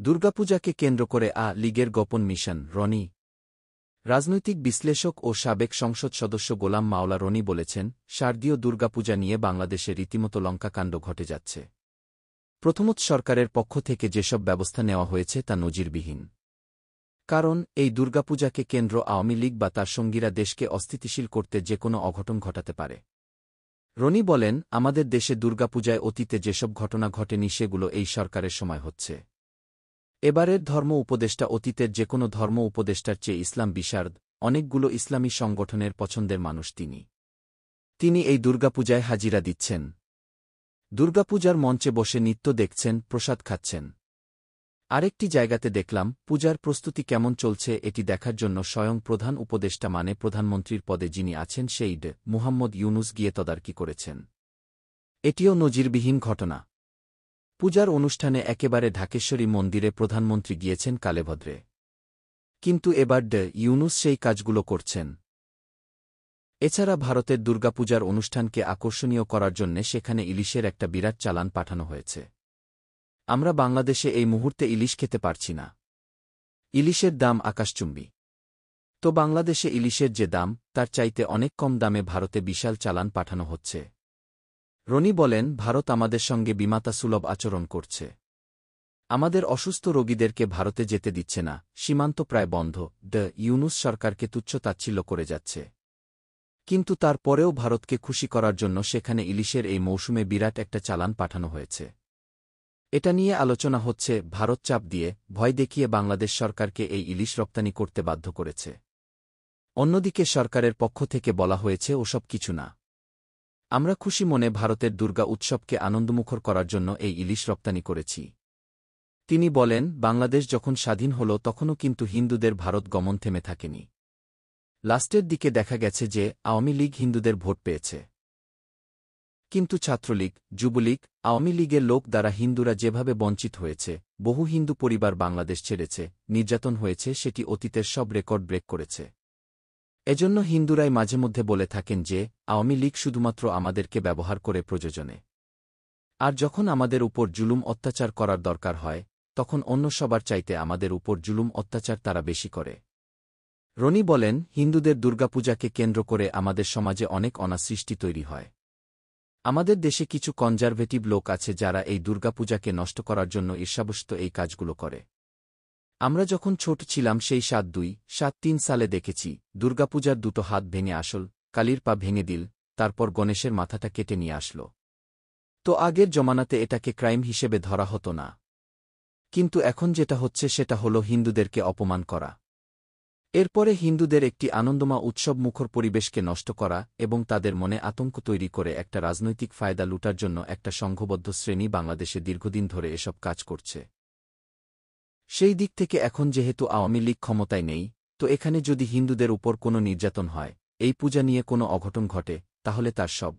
দুর্গাপূজাকে কেন্দ্র করে লীগের গোপন মিশন রনি। রাজনৈতিক বিশ্লেষক ও সাবেক সংসদ সদস্য গোলাম মাওলা রনি বলেছেন, শারদীয় দুর্গাপূজা নিয়ে বাংলাদেশে রীতিমতো লঙ্কাকাণ্ড ঘটে যাচ্ছে। প্রথমত, সরকারের পক্ষ থেকে যেসব ব্যবস্থা নেওয়া হয়েছে তা নজিরবিহীন। কারণ এই দুর্গাপূজাকে কেন্দ্র আওয়ামী লীগ বা তার সঙ্গীরা দেশকে অস্থিতিশীল করতে যে কোনো অঘটন ঘটাতে পারে। রনি বলেন, আমাদের দেশে দুর্গাপূজায় অতীতে যেসব ঘটনা ঘটেনি সেগুলো এই সরকারের সময় হচ্ছে। এবারের ধর্ম উপদেষ্টা অতীতের যেকোনো ধর্ম উপদেষ্টার চেয়ে ইসলাম বিশারদ, অনেকগুলো ইসলামী সংগঠনের পছন্দের মানুষ তিনি এই দুর্গাপূজায় হাজিরা দিচ্ছেন। দুর্গাপূজার মঞ্চে বসে নৃত্য দেখছেন, প্রসাদ খাচ্ছেন। আরেকটি জায়গাতে দেখলাম, পূজার প্রস্তুতি কেমন চলছে এটি দেখার জন্য স্বয়ং প্রধান উপদেষ্টা মানে প্রধানমন্ত্রীর পদে যিনি আছেন সেই মুহাম্মদ ইউনুস গিয়ে তদারকি করেছেন। এটিও নজিরবিহীন ঘটনা। পূজার অনুষ্ঠানে একেবারে ঢাকেশ্বরী মন্দিরে প্রধানমন্ত্রী গিয়েছেন কালেভদ্রে। কিন্তু এবার ইউনুস সেই কাজগুলো করছেন। এছাড়া ভারতের দুর্গাপূজার অনুষ্ঠানকে আকর্ষণীয় করার জন্যে সেখানে ইলিশের একটা বিরাট চালান পাঠানো হয়েছে। আমরা বাংলাদেশে এই মুহূর্তে ইলিশ খেতে পারছি না। ইলিশের দাম আকাশচুম্বী। তো বাংলাদেশে ইলিশের যে দাম, তার চাইতে অনেক কম দামে ভারতে বিশাল চালান পাঠানো হচ্ছে। রনি বলেন, ভারত আমাদের সঙ্গে বিমাতাসুলভ আচরণ করছে। আমাদের অসুস্থ রোগীদেরকে ভারতে যেতে দিচ্ছে না, সীমান্ত প্রায় বন্ধ। ইউনুস সরকারকে তুচ্ছ-তাচ্ছিল্য করে যাচ্ছে। কিন্তু তার পরেও ভারতকে খুশি করার জন্য সেখানে ইলিশের এই মৌসুমে বিরাট একটা চালান পাঠানো হয়েছে। এটা নিয়ে আলোচনা হচ্ছে, ভারত চাপ দিয়ে, ভয় দেখিয়ে বাংলাদেশ সরকারকে এই ইলিশ রপ্তানি করতে বাধ্য করেছে। অন্যদিকে সরকারের পক্ষ থেকে বলা হয়েছে ওসব কিছু না। আমরা খুশি মনে ভারতের দুর্গা উৎসবকে আনন্দমুখর করার জন্য এই ইলিশ রপ্তানি করেছি। তিনি বলেন, বাংলাদেশ যখন স্বাধীন হল তখনও কিন্তু হিন্দুদের ভারত গমন থেমে থাকেনি। লাস্টের দিকে দেখা গেছে যে আওয়ামী লীগ হিন্দুদের ভোট পেয়েছে। কিন্তু ছাত্রলীগ, যুবলীগ, আওয়ামী লীগের লোক দ্বারা হিন্দুরা যেভাবে বঞ্চিত হয়েছে, বহু হিন্দু পরিবার বাংলাদেশ ছেড়েছে, নির্যাতন হয়েছে, সেটি অতীতের সব রেকর্ড ব্রেক করেছে। এজন্য হিন্দুরাই মাঝে মধ্যে বলে থাকেন যে আওয়ামী লীগ শুধুমাত্র আমাদেরকে ব্যবহার করে প্রয়োজনে। আর যখন আমাদের উপর জুলুম অত্যাচার করার দরকার হয়, তখন অন্য সবার চাইতে আমাদের উপর জুলুম অত্যাচার তারা বেশি করে। রনি বলেন, হিন্দুদের দুর্গাপূজাকে কেন্দ্র করে আমাদের সমাজে অনেক অনাসৃষ্টি তৈরি হয়। আমাদের দেশে কিছু কনজারভেটিভ লোক আছে যারা এই দুর্গাপূজাকে নষ্ট করার জন্য ঈর্ষাবশত এই কাজগুলো করে। আমরা যখন ছোট ছিলাম সেই 7-2-7-3 সালে দেখেছি, দুর্গাপূজার দুটো হাত ভেঙে আসল, কালীর পা ভেঙে দিল, তারপর গণেশের মাথাটা কেটে নিয়ে আসল। তো আগের জমানাতে এটাকে ক্রাইম হিসেবে ধরা হতো না। কিন্তু এখন যেটা হচ্ছে সেটা হলো হিন্দুদেরকে অপমান করা। এরপরে হিন্দুদের একটি আনন্দময় উৎসবমুখর পরিবেশকে নষ্ট করা এবং তাদের মনে আতঙ্ক তৈরি করে একটা রাজনৈতিক ফায়দা লুটার জন্য একটা সংঘবদ্ধ শ্রেণী বাংলাদেশে দীর্ঘদিন ধরে এসব কাজ করছে। সেই দিক থেকে এখন যেহেতু আওয়ামী লীগ ক্ষমতায় নেই, তো এখানে যদি হিন্দুদের উপর কোনো নির্যাতন হয়, এই পূজা নিয়ে কোনো অঘটন ঘটে, তাহলে তার সব